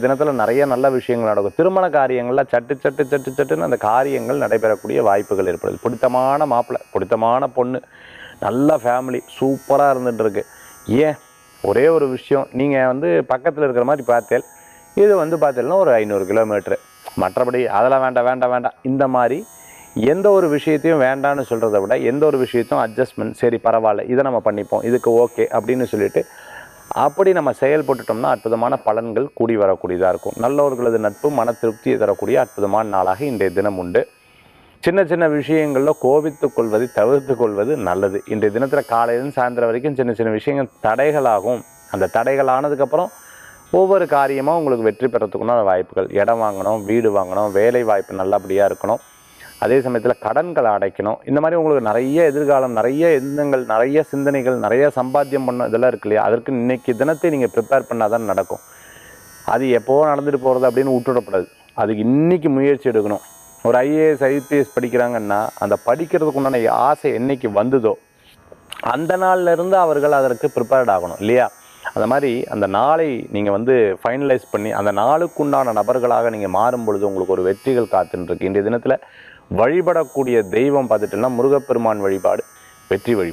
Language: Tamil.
தினத்தில் நிறைய நல்ல விஷயங்கள் நடக்கும். திருமண காரியங்களில் சட்டுன்னு அந்த காரியங்கள் நடைபெறக்கூடிய வாய்ப்புகள் ஏற்படுது. பிடித்தமான மாப்பிள்ளை, பிடித்தமான பொண்ணு, நல்ல ஃபேமிலி, சூப்பராக இருந்துகிட்ருக்கு. ஏன் ஒரே ஒரு விஷயம், நீங்கள் பக்கத்தில் இருக்கிற மாதிரி பார்த்தேன், இது பார்த்தீங்கன்னா ஒரு 500 கிலோமீட்ரு, மற்றபடி அதெல்லாம் வேண்டாம். இந்த மாதிரி எந்த ஒரு விஷயத்தையும் வேண்டான்னு சொல்கிறத விட எந்த ஒரு விஷயத்தையும் அட்ஜஸ்ட்மெண்ட், சரி பரவாயில்ல இதை நம்ம பண்ணிப்போம், இதுக்கு ஓகே அப்படின்னு சொல்லிட்டு அப்படி நம்ம செயல்பட்டுட்டோம்னா அற்புதமான பலன்கள் கூடி வரக்கூடியதாக இருக்கும். நல்லவர்களது நட்பு மன திருப்தியை தரக்கூடிய அற்புதமான நாளாக இன்றைய தினம் உண்டு. சின்ன சின்ன விஷயங்களில் கோபித்து கொள்வதை தவிர்த்து கொள்வது நல்லது. இன்றைய தினத்தில் காலையிலேருந்து சாயந்தரம் வரைக்கும் சின்ன சின்ன விஷயங்கள் தடைகளாகும். அந்த தடைகள் ஆனதுக்கப்புறம் ஒவ்வொரு காரியமாக உங்களுக்கு வெற்றி பெறத்துக்குன்னா வாய்ப்புகள். இடம் வாங்கணும், வீடு வாங்கணும், வேலை வாய்ப்பு நல்லபடியாக இருக்கணும், அதே சமயத்தில் கடன்களை அடைக்கணும். இந்த மாதிரி உங்களுக்கு நிறைய எதிர்காலம், நிறைய எண்ணங்கள், நிறைய சிந்தனைகள், நிறைய சம்பாத்தியம் பண்ண இதெல்லாம் இருக்கு இல்லையா, அதற்கு இன்றைக்கி தினத்தை நீங்கள் ப்ரிப்பேர் பண்ணால் தான் நடக்கும். அது எப்போவோ நடந்துட்டு போகிறது அப்படின்னு விட்டுவிடக்கூடாது. அதுக்கு இன்றைக்கி முயற்சி எடுக்கணும். ஒரு IAS IPS படிக்கிறாங்கன்னா அந்த படிக்கிறதுக்கு உண்டான ஆசை என்றைக்கு வந்ததோ அந்த நாள்லேருந்து அவர்கள் அதற்கு ப்ரிப்பேர்ட் ஆகணும் இல்லையா. அந்த மாதிரி அந்த நாளை நீங்கள் ஃபைனலைஸ் பண்ணி அந்த நாளுக்குண்டான நபர்களாக நீங்கள் மாறும் பொழுது உங்களுக்கு ஒரு வெற்றிகள் காத்துருக்கு. இன்றைய தினத்தில் வழிபடக்கூடிய தெய்வம் பார்த்துட்டோம்னா முருகப்பெருமான் வழிபாடு வெற்றி வழி.